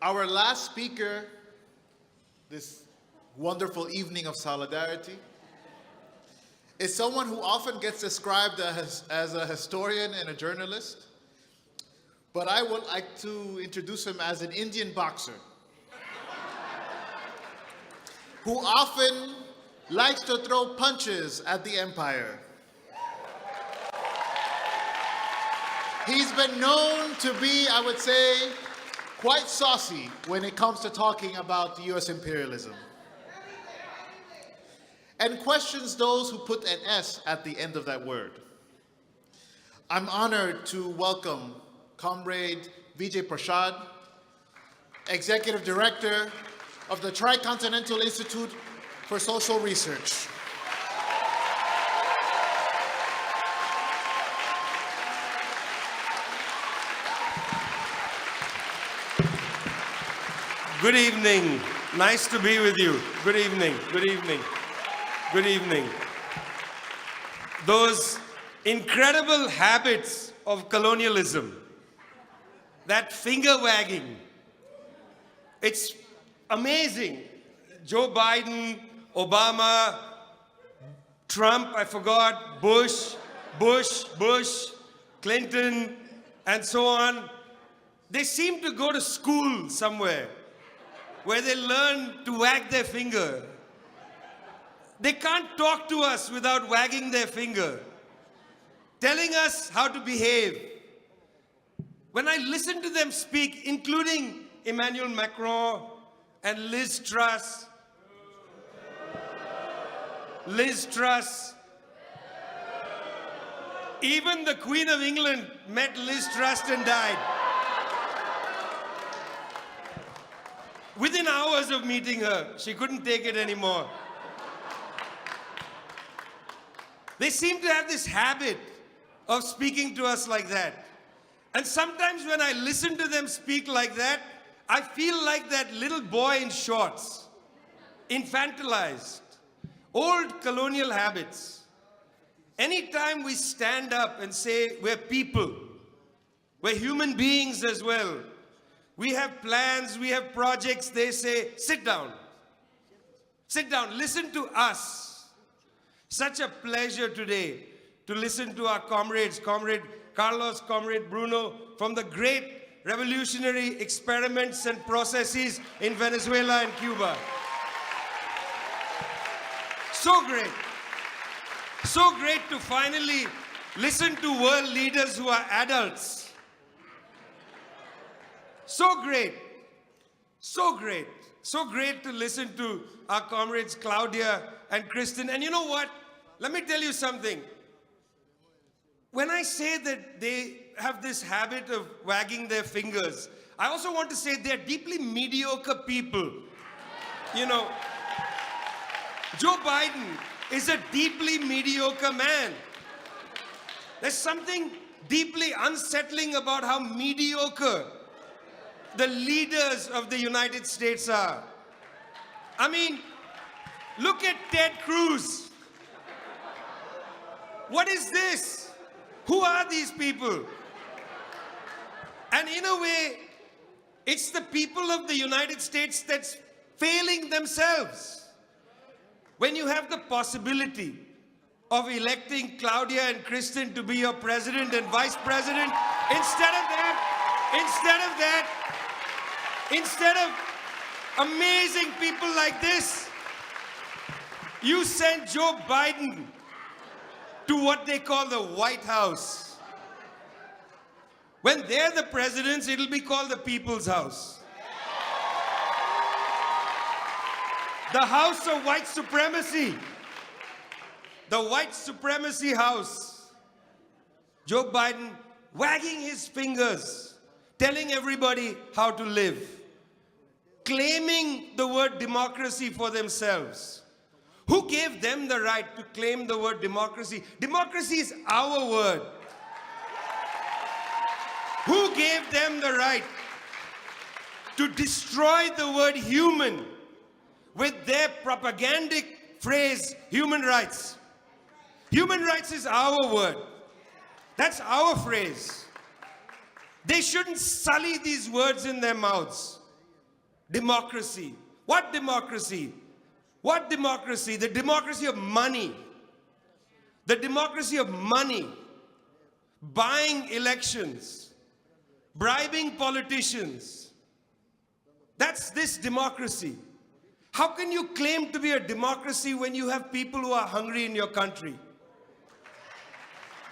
Our last speaker, this wonderful evening of solidarity, is someone who often gets described as a historian and a journalist, but I would like to introduce him as an Indian boxer who often likes to throw punches at the empire. He's been known to be, I would say, quite saucy when it comes to talking about US imperialism, and questions those who put an S at the end of that word. I'm honored to welcome Comrade Vijay Prashad, Executive Director of the Tricontinental Institute for Social Research. Good evening. Nice to be with you. Good evening. Good evening. Good evening. Those incredible habits of colonialism, that finger wagging, it's amazing. Joe Biden, Obama, Trump, I forgot, Bush, Clinton, and so on. They seem to go to school somewhere where they learn to wag their finger. They can't talk to us without wagging their finger, telling us how to behave. When I listen to them speak, including Emmanuel Macron and Liz Truss, even the Queen of England met Liz Truss and died. Within hours of meeting her, she couldn't take it anymore. They seem to have this habit of speaking to us like that. And sometimes when I listen to them speak like that, I feel like that little boy in shorts, infantilized, old colonial habits. Anytime we stand up and say we're people, we're human beings as well, we have plans, we have projects, they say, sit down. Sit down, listen to us. Such a pleasure today to listen to our comrades, Comrade Carlos, Comrade Bruno, from the great revolutionary experiments and processes in Venezuela and Cuba. So great. So great to finally listen to world leaders who are adults. So great, so great, so great to listen to our comrades Claudia and Kristen. And you know what? Let me tell you something. When I say that they have this habit of wagging their fingers, I also want to say they're deeply mediocre people. You know, Joe Biden is a deeply mediocre man. There's something deeply unsettling about how mediocre the leaders of the United States are. I mean, look at Ted Cruz. What is this? Who are these people? And in a way, it's the people of the United States that's failing themselves. When you have the possibility of electing Claudia and Kristen to be your president and vice president, instead of amazing people like this, you send Joe Biden to what they call the White House. When they're the presidents, it'll be called the People's House. The House of White Supremacy. The White Supremacy House. Joe Biden wagging his fingers, telling everybody how to live, claiming the word democracy for themselves. Who gave them the right to claim the word democracy? Democracy is our word. Who gave them the right to destroy the word human with their propagandic phrase, human rights? Human rights is our word. That's our phrase. They shouldn't sully these words in their mouths. Democracy. What democracy? What democracy? The democracy of money. The democracy of money. Buying elections. Bribing politicians. That's this democracy. How can you claim to be a democracy when you have people who are hungry in your country?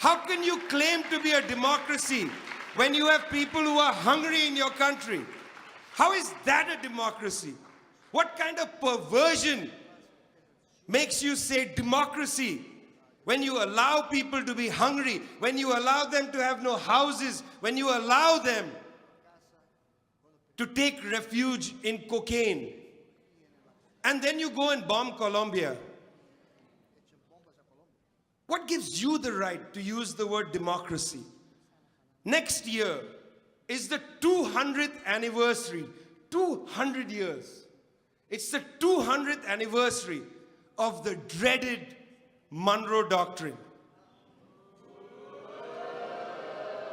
How can you claim to be a democracy when you have people who are hungry in your country? How is that a democracy? What kind of perversion makes you say democracy when you allow people to be hungry, when you allow them to have no houses, when you allow them to take refuge in cocaine? And then you go and bomb Colombia. What gives you the right to use the word democracy? Next year is the 200th anniversary. 200 years. It's the 200th anniversary of the dreaded Monroe Doctrine.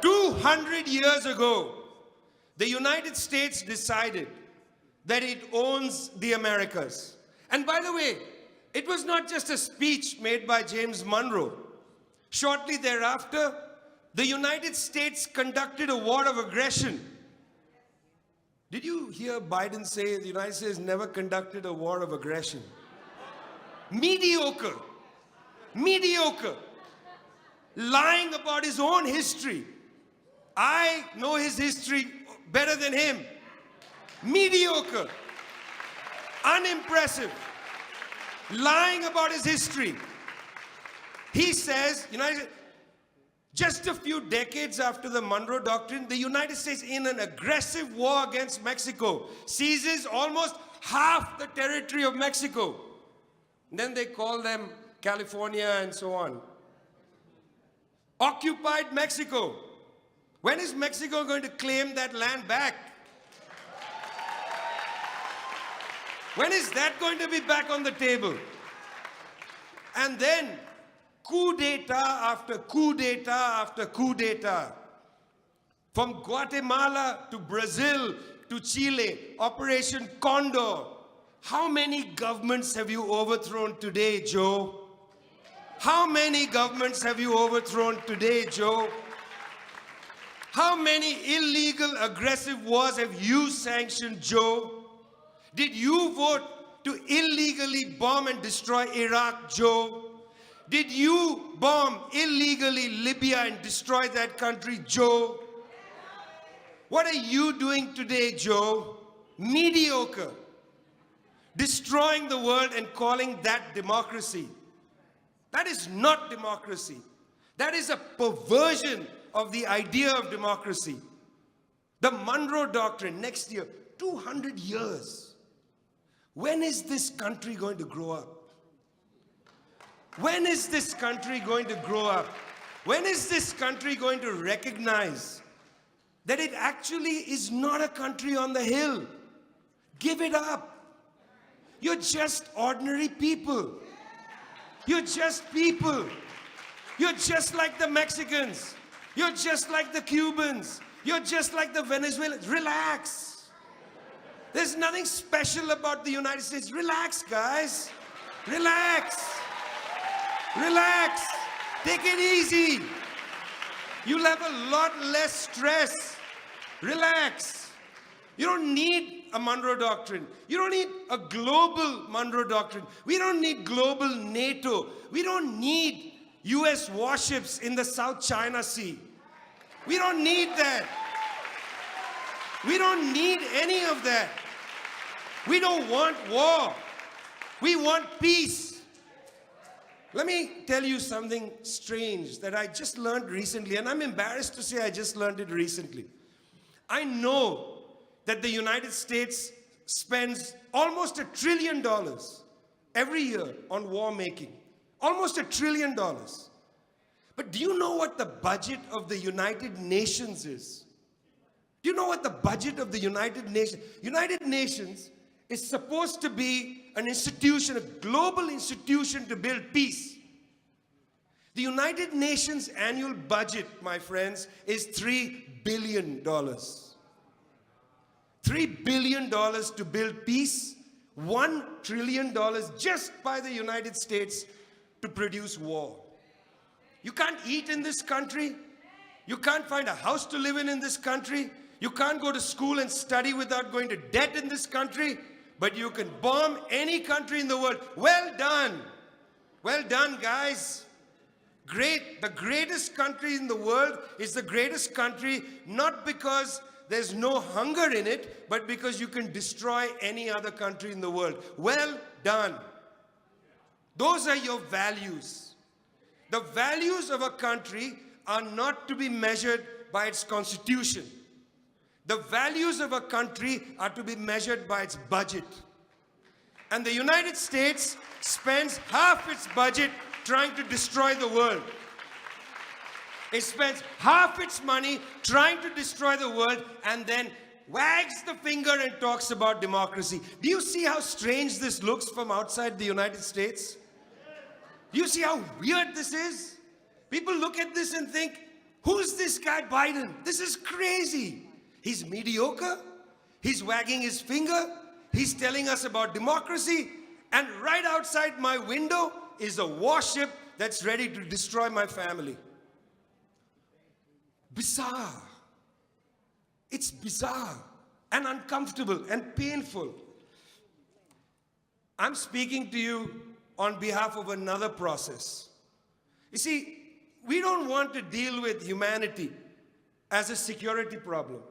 200 years ago, the United States decided that it owns the Americas. And by the way, it was not just a speech made by James Monroe. Shortly thereafter, the United States conducted a war of aggression. Did you hear Biden say the United States never conducted a war of aggression? Mediocre. Mediocre. Lying about his own history. I know his history better than him. Mediocre. Unimpressive. Lying about his history. He says, just a few decades after the Monroe Doctrine, the United States, in an aggressive war against Mexico, seizes almost half the territory of Mexico. And then they call them California and so on. Occupied Mexico. When is Mexico going to claim that land back? When is that going to be back on the table? And then, coup d'etat after coup d'etat after coup d'etat. From Guatemala to Brazil to Chile, Operation Condor. How many governments have you overthrown today, Joe? How many governments have you overthrown today, Joe? How many illegal, aggressive wars have you sanctioned, Joe? Did you vote to illegally bomb and destroy Iraq, Joe? Did you bomb illegally Libya and destroy that country, Joe? What are you doing today, Joe? Mediocre. Destroying the world and calling that democracy. That is not democracy. That is a perversion of the idea of democracy. The Monroe Doctrine, next year, 200 years. When is this country going to grow up? When is this country going to grow up? When is this country going to recognize that it actually is not a country on the hill? Give it up. You're just ordinary people. You're just people. You're just like the Mexicans. You're just like the Cubans. You're just like the Venezuelans. Relax. There's nothing special about the United States. Relax, guys. Relax. Relax. Take it easy. You'll have a lot less stress. Relax. You don't need a Monroe Doctrine. You don't need a global Monroe Doctrine. We don't need global NATO. We don't need US warships in the South China Sea. We don't need that. We don't need any of that. We don't want war. We want peace. Let me tell you something strange that I just learned recently, and I'm embarrassed to say I just learned it recently. I know that the United States spends almost $1 trillion every year on war making. Almost $1 trillion. But do you know what the budget of the United Nations is? Do you know what the budget of the United Nations? United Nations is supposed to be an institution, a global institution to build peace. The United Nations annual budget, my friends, is $3 billion. $3 $3 billion to build peace, $1 trillion just by the United States to produce war. You can't eat in this country. You can't find a house to live in this country. You can't go to school and study without going to debt in this country. But you can bomb any country in the world. Well done. Well done, guys. Great. The greatest country in the world is the greatest country, not because there's no hunger in it, but because you can destroy any other country in the world. Well done. Those are your values. The values of a country are not to be measured by its constitution. The values of a country are to be measured by its budget. And the United States spends half its budget trying to destroy the world. It spends half its money trying to destroy the world and then wags the finger and talks about democracy. Do you see how strange this looks from outside the United States? Do you see how weird this is? People look at this and think, who's this guy Biden? This is crazy. He's mediocre. He's wagging his finger. He's telling us about democracy. And right outside my window is a warship that's ready to destroy my family. Bizarre. It's bizarre and uncomfortable and painful. I'm speaking to you on behalf of another process. You see, we don't want to deal with humanity as a security problem,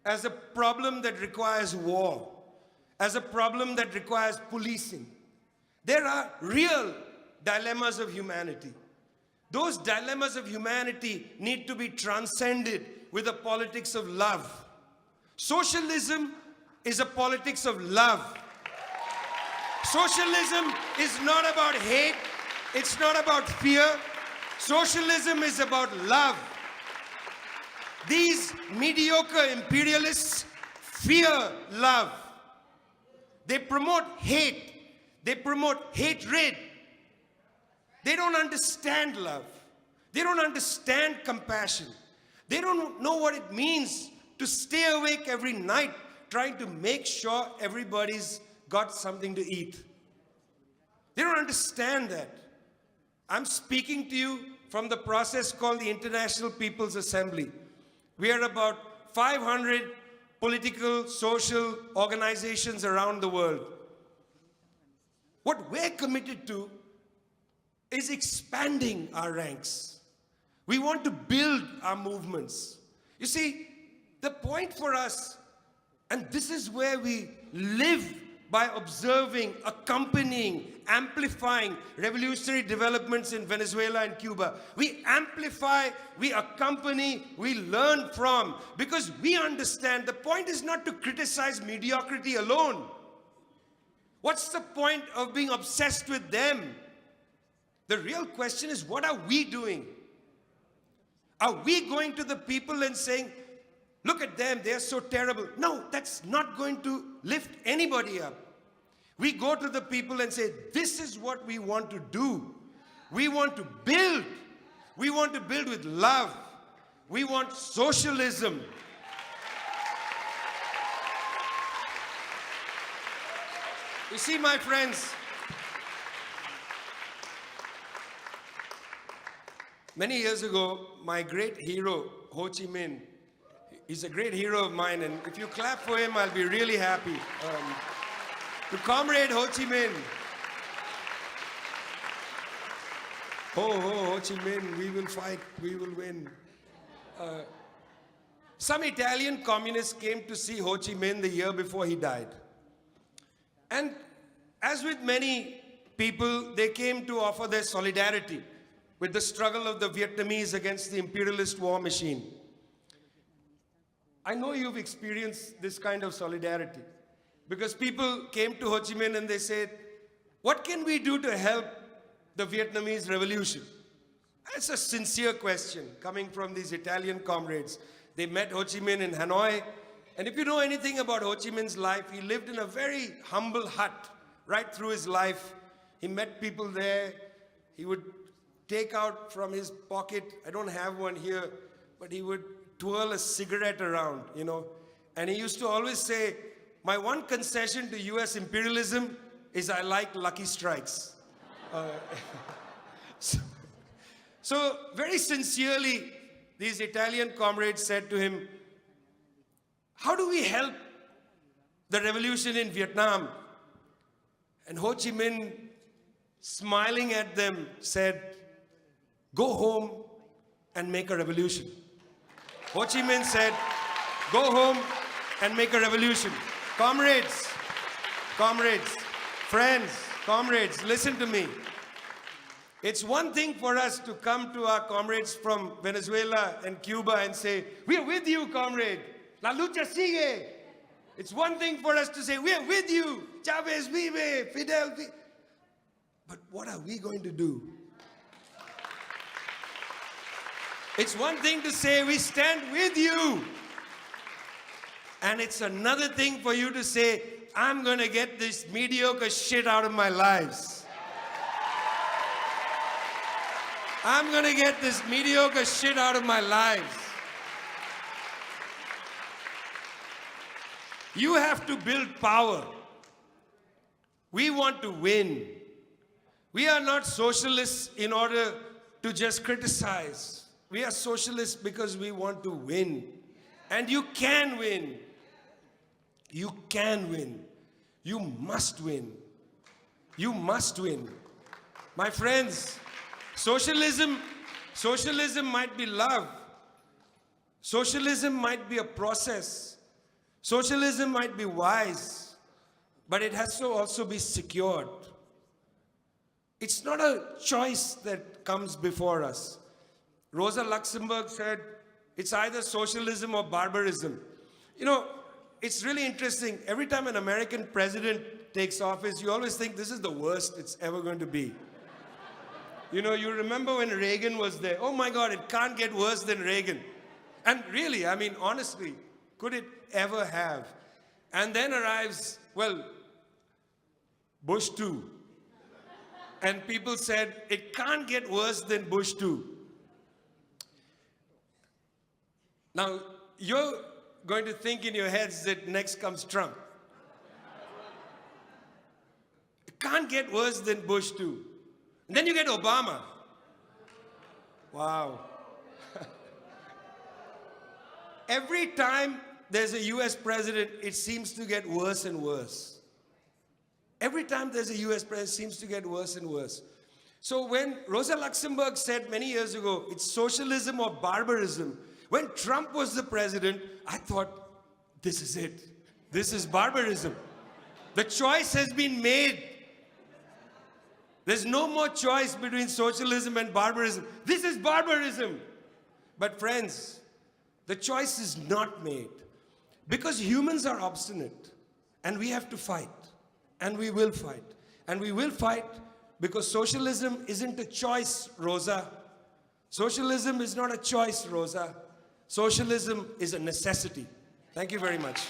as a problem that requires war, as a problem that requires policing. There are real dilemmas of humanity. Those dilemmas of humanity need to be transcended with a politics of love. Socialism is a politics of love. Socialism is not about hate. It's not about fear. Socialism is about love. These mediocre imperialists fear love. They promote hate. They promote hatred. They don't understand love. They don't understand compassion. They don't know what it means to stay awake every night trying to make sure everybody's got something to eat. They don't understand that. I'm speaking to you from the process called the International People's Assembly. We are about 500 political, social organizations around the world. What we're committed to is expanding our ranks. We want to build our movements. You see, the point for us, and this is where we live by observing, accompanying, amplifying revolutionary developments in Venezuela and Cuba. We amplify, we accompany, we learn from, because we understand the point is not to criticize mediocrity alone. What's the point of being obsessed with them? The real question is, what are we doing? Are we going to the people and saying, look at them, they're so terrible? No, that's not going to lift anybody up. We go to the people and say, this is what we want to do. We want to build. We want to build with love. We want socialism. You see, my friends, many years ago, my great hero, Ho Chi Minh, he's a great hero of mine, and if you clap for him, I'll be really happy. To Comrade Ho Chi Minh. Ho, ho, Ho Chi Minh, we will fight, we will win. Some Italian communists came to see Ho Chi Minh the year before he died. And as with many people, they came to offer their solidarity with the struggle of the Vietnamese against the imperialist war machine. I know you've experienced this kind of solidarity because people came to Ho Chi Minh and they said, what can we do to help the Vietnamese revolution? That's a sincere question coming from these Italian comrades. They met Ho Chi Minh in Hanoi. And if you know anything about Ho Chi Minh's life, he lived in a very humble hut right through his life. He met people there. He would take out from his pocket, I don't have one here, but he would twirl a cigarette around, you know, And he used to always say, my one concession to US imperialism is I like lucky strikes. So very sincerely, these Italian comrades said to him, how do we help the revolution in Vietnam? And Ho Chi Minh, smiling at them, said, go home and make a revolution. Ho Chi Minh said, go home and make a revolution. Comrades, friends, comrades, listen to me. It's one thing for us to come to our comrades from Venezuela and Cuba and say, we are with you, comrade. La lucha sigue. It's one thing for us to say, we are with you. Chavez vive, Fidel vive. But what are we going to do? It's one thing to say, we stand with you. And it's another thing for you to say, I'm going to get this mediocre shit out of my lives. I'm going to get this mediocre shit out of my lives. You have to build power. We want to win. We are not socialists in order to just criticize. We are socialists because we want to win. And you can win. You can win. You must win. You must win. My friends, socialism might be love. Socialism might be a process. Socialism might be wise, but it has to also be secured. It's not a choice that comes before us. Rosa Luxemburg said, it's either socialism or barbarism. You know, it's really interesting. Every time an American president takes office, you always think this is the worst it's ever going to be. You know, you remember when Reagan was there. Oh my God, it can't get worse than Reagan. And really, I mean, honestly, could it ever have? And then arrives, well, Bush 2. And people said, it can't get worse than Bush 2. Now, you're going to think in your heads that next comes Trump. It can't get worse than Bush 2. And then you get Obama. Wow. Every time there's a US president, it seems to get worse and worse. Every time there's a US president, it seems to get worse and worse. So when Rosa Luxemburg said many years ago, it's socialism or barbarism, when Trump was the president, I thought, this is it. This is barbarism. The choice has been made. There's no more choice between socialism and barbarism. This is barbarism. But friends, the choice is not made. Because humans are obstinate. And we have to fight. And we will fight. And we will fight because socialism isn't a choice, Rosa. Socialism is not a choice, Rosa. Socialism is a necessity. Thank you very much.